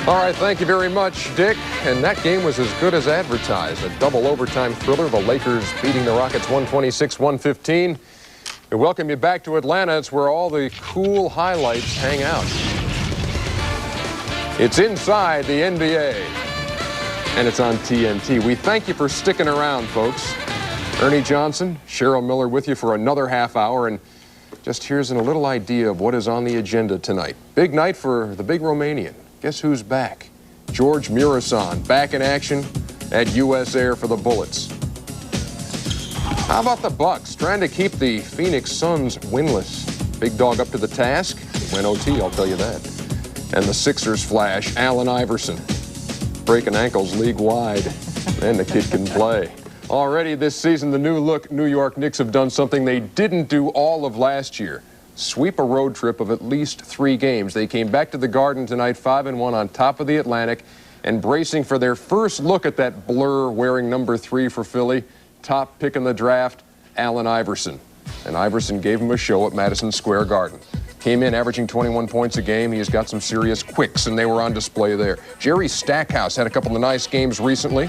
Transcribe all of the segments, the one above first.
All right, thank you very much, Dick. And that game was as good as advertised. A double overtime thriller. The Lakers beating the Rockets 126-115. We welcome you back to Atlanta. It's where all the cool highlights hang out. It's inside the NBA, and it's on TNT. We thank you for sticking around, folks. Ernie Johnson, Cheryl Miller with you for another half hour, and just here's a little idea of what is on the agenda tonight. Big night for the big Romanian. Guess who's back? George Murasan, back in action at U.S. Air for the Bullets. How about the Bucks, trying to keep the Phoenix Suns winless? Big dog up to the task. Win OT, I'll tell you that. And the Sixers flash, Allen Iverson, breaking ankles league-wide. Man, the kid can play. Already this season, the new look New York Knicks have done something they didn't do all of last year. Sweep a road trip of at least 3 games. They came back to the Garden tonight 5-1 on top of the Atlantic and bracing for their first look at that blur wearing number 3 for Philly. Top pick in the draft, Allen Iverson. And Iverson gave him a show at Madison Square Garden. Came in averaging 21 points a game. He's got some serious quicks, and they were on display there. Jerry Stackhouse had a couple of nice games recently.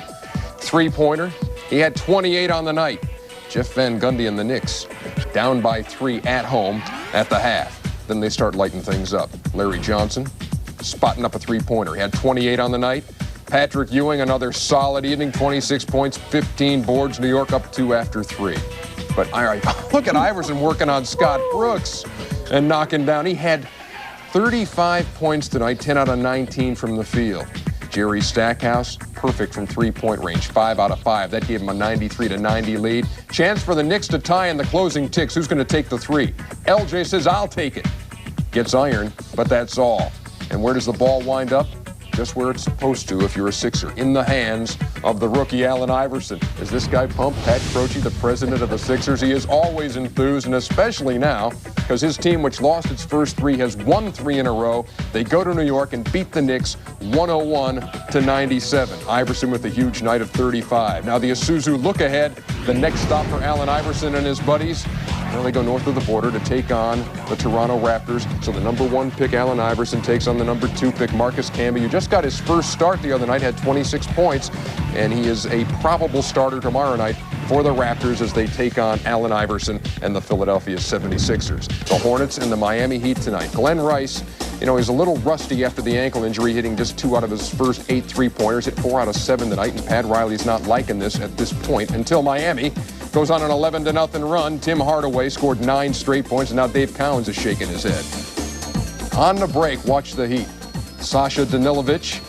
3-pointer. He had 28 on the night. Jeff Van Gundy and the Knicks down by 3 at home at the half. Then they start lighting things up. Larry Johnson spotting up a 3-pointer. He had 28 on the night. Patrick Ewing, another solid evening, 26 points, 15 boards. New York up 2 after 3. But all right, look at Iverson working on Scott Brooks and knocking down. He had 35 points tonight, 10 out of 19 from the field. Jerry Stackhouse, perfect from 3-point range, 5 out of 5. That gave him a 93-90 lead. Chance for the Knicks to tie in the closing ticks. Who's going to take the 3? LJ says, I'll take it. Gets iron, but that's all. And where does the ball wind up? Just where it's supposed to if you're a Sixer, in the hands of the rookie Allen Iverson. Is this guy pumped? Pat Croce, the president of the Sixers. He is always enthused, and especially now, because his team, which lost its first 3, has won 3 in a row. They go to New York and beat the Knicks 101-97. Iverson with a huge night of 35. Now the Isuzu look ahead. The next stop for Allen Iverson and his buddies. Now they go north of the border to take on the Toronto Raptors. So the number 1 pick, Allen Iverson, takes on the number 2 pick, Marcus Camby, who just got his first start the other night, had 26 points, and he is a probable starter tomorrow night for the Raptors as they take on Allen Iverson and the Philadelphia 76ers. The Hornets and the Miami Heat tonight. Glenn Rice, you know, he's a little rusty after the ankle injury, hitting just 2 out of his first 8 3-pointers, hit 4 out of 7 tonight, and Pat Riley's not liking this at this point until Miami goes on an 11-0 run. Tim Hardaway scored 9 straight points, and now Dave Cowens is shaking his head. On the break, watch the Heat. Sasha Danilovic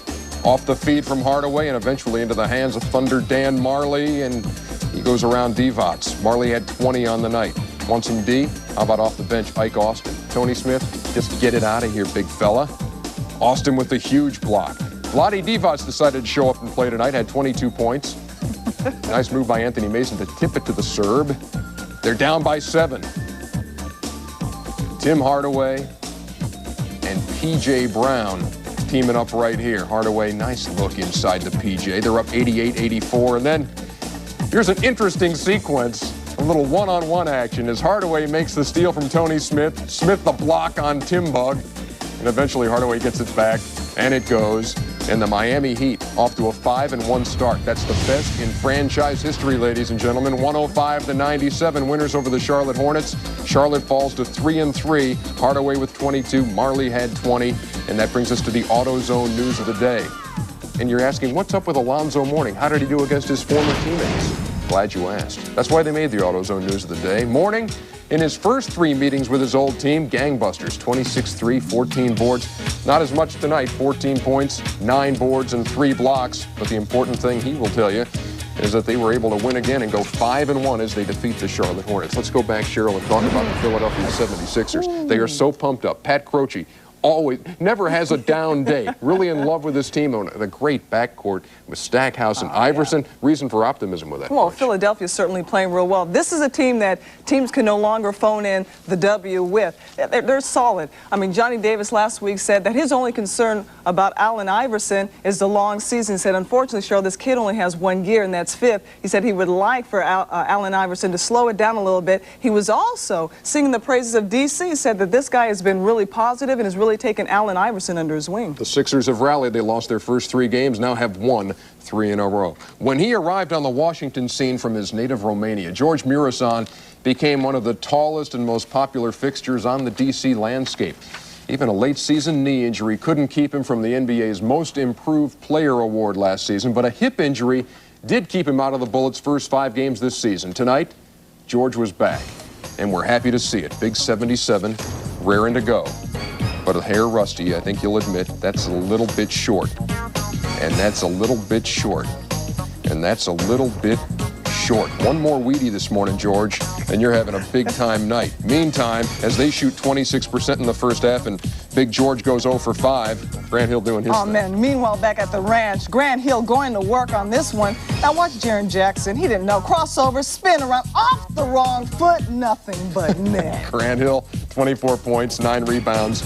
off the feed from Hardaway and eventually into the hands of Thunder Dan Marley, and he goes around Divac. Marley had 20 on the night. Want some D? How about off the bench, Ike Austin? Tony Smith, just get it out of here, big fella. Austin with the huge block. Vlade Divac decided to show up and play tonight, had 22 points. Nice move by Anthony Mason to tip it to the Serb. They're down by 7. Tim Hardaway and P.J. Brown teaming up right here. Hardaway, nice look inside the P.J. They're up 88-84. And then here's an interesting sequence. A little one-on-one action as Hardaway makes the steal from Tony Smith. Smith the block on Tim Bug. And eventually Hardaway gets it back, and it goes. And the Miami Heat off to a 5-1 start. That's the best in franchise history, ladies and gentlemen. 105-97 winners over the Charlotte Hornets. Charlotte falls to 3-3. Hardaway with 22. Marley had 20. And that brings us to the AutoZone news of the day. And you're asking, what's up with Alonzo Mourning? How did he do against his former teammates? Glad you asked. That's why they made the AutoZone news of the day. Mourning, in his first 3 meetings with his old team, gangbusters, 26-3, 14 boards. Not as much tonight, 14 points, 9 boards, and 3 blocks. But the important thing he will tell you is that they were able to win again and go 5-1 as they defeat the Charlotte Hornets. Let's go back, Cheryl, and talk about the Philadelphia 76ers. Ooh. They are so pumped up. Pat Croce always, never has a down day. Really in love with his team. The great backcourt with Stackhouse and Iverson. Yeah. Reason for optimism with that. Well, coach. Philadelphia is certainly playing real well. This is a team that teams can no longer phone in the W with. They're solid. I mean, Johnny Davis last week said that his only concern about Allen Iverson is the long season. He said, unfortunately, Cheryl, this kid only has 1 year, and that's fifth. He said he would like for Allen Iverson to slow it down a little bit. He was also singing the praises of D.C. He said that this guy has been really positive and has really taken Allen Iverson under his wing. The Sixers have rallied. They lost their first 3 games, now have won 3 in a row. When he arrived on the Washington scene from his native Romania, George Murasan became one of the tallest and most popular fixtures on the D.C. landscape. Even a late-season knee injury couldn't keep him from the NBA's Most Improved Player award last season, but a hip injury did keep him out of the Bullets' first 5 games this season. Tonight, George was back, and we're happy to see it. Big 77, raring to go. But a hair rusty, I think you'll admit, that's a little bit short. And that's a little bit short. And that's a little bit short. One more Wheatie this morning, George, and you're having a big-time night. Meantime, as they shoot 26% in the first half and Big George goes 0 for 5, Grant Hill doing his thing. Oh, man. Meanwhile, back at the ranch, Grant Hill going to work on this one. Now, watch Jaren Jackson. He didn't know. Crossover, spin around, off the wrong foot, nothing but net. Grant Hill, 24 points, 9 rebounds,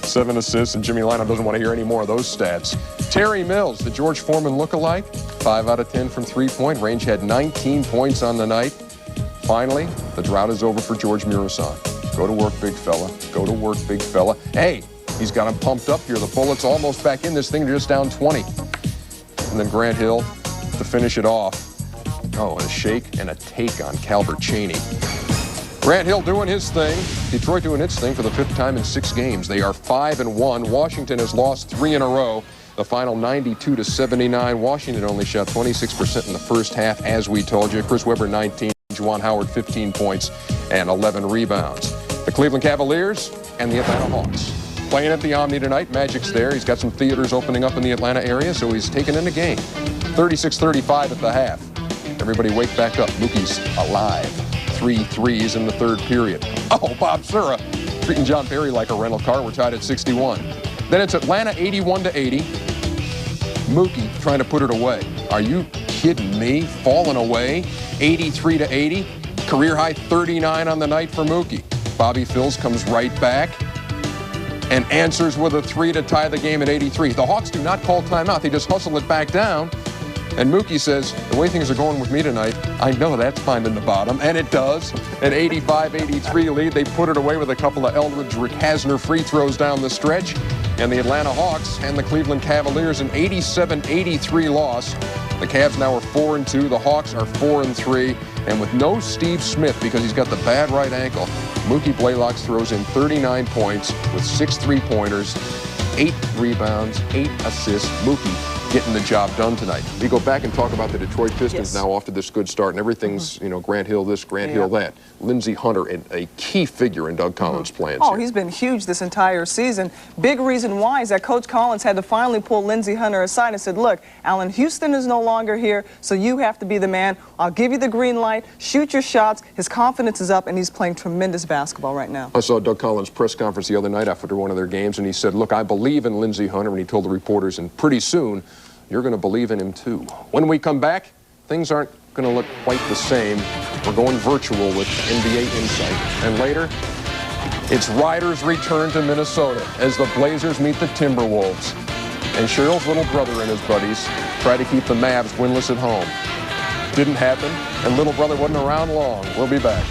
7 assists, and Jimmy Lionel doesn't want to hear any more of those stats. Terry Mills, the George Foreman lookalike, 5 out of 10 from three-point range, had 19 points on the night. Finally, the drought is over for George Murasan. Go to work, big fella. Go to work, big fella. Hey, he's got him pumped up here. The Bullets almost back in this thing. They're just down 20. And then Grant Hill to finish it off. Oh, a shake and a take on Calvert Chaney. Grant Hill doing his thing. Detroit doing its thing for the 5th time in 6 games. They are 5-1. Washington has lost 3 in a row. The final 92-79. Washington only shot 26% in the first half, as we told you. Chris Webber, 19. Juwan Howard, 15 points and 11 rebounds. The Cleveland Cavaliers and the Atlanta Hawks playing at the Omni tonight. Magic's there. He's got some theaters opening up in the Atlanta area, so he's taking in the game. 36-35 at the half. Everybody wake back up. Mookie's alive. 3 threes in the 3rd period. Oh, Bob Sura treating John Perry like a rental car. We're tied at 61. Then it's Atlanta 81-80. Mookie trying to put it away. Are you kidding me? Falling away. 83-80. Career high 39 on the night for Mookie. Bobby Phills comes right back and answers with a 3 to tie the game at 83. The Hawks do not call timeout. They just hustle it back down. And Mookie says, the way things are going with me tonight, I know that's finding the bottom. And it does. An 85-83 lead. They put it away with a couple of Eldridge Rick Hasner free throws down the stretch. And the Atlanta Hawks and the Cleveland Cavaliers an 87-83 loss. The Cavs now are 4-2. The Hawks are 4-3. And with no Steve Smith because he's got the bad right ankle, Mookie Blaylock throws in 39 points with 6 3-pointers, 8 rebounds, 8 assists. Mookie getting the job done tonight. We go back and talk about the Detroit Pistons now off to this good start, and everything's, you know, Grant Hill this, Grant Hill that. Lindsey Hunter, a key figure in Doug Collins' plans here. He's been huge this entire season. Big reason why is that Coach Collins had to finally pull Lindsey Hunter aside and said, look, Allen Houston is no longer here, so you have to be the man. I'll give you the green light, shoot your shots. His confidence is up, and he's playing tremendous basketball right now. I saw Doug Collins' press conference the other night after one of their games, and he said, look, I believe in Lindsey Hunter, and he told the reporters, and pretty soon, you're going to believe in him too. When we come back, things aren't going to look quite the same. We're going virtual with NBA Insight. And later, it's Riders' return to Minnesota as the Blazers meet the Timberwolves. And Cheryl's little brother and his buddies try to keep the Mavs winless at home. Didn't happen, and little brother wasn't around long. We'll be back.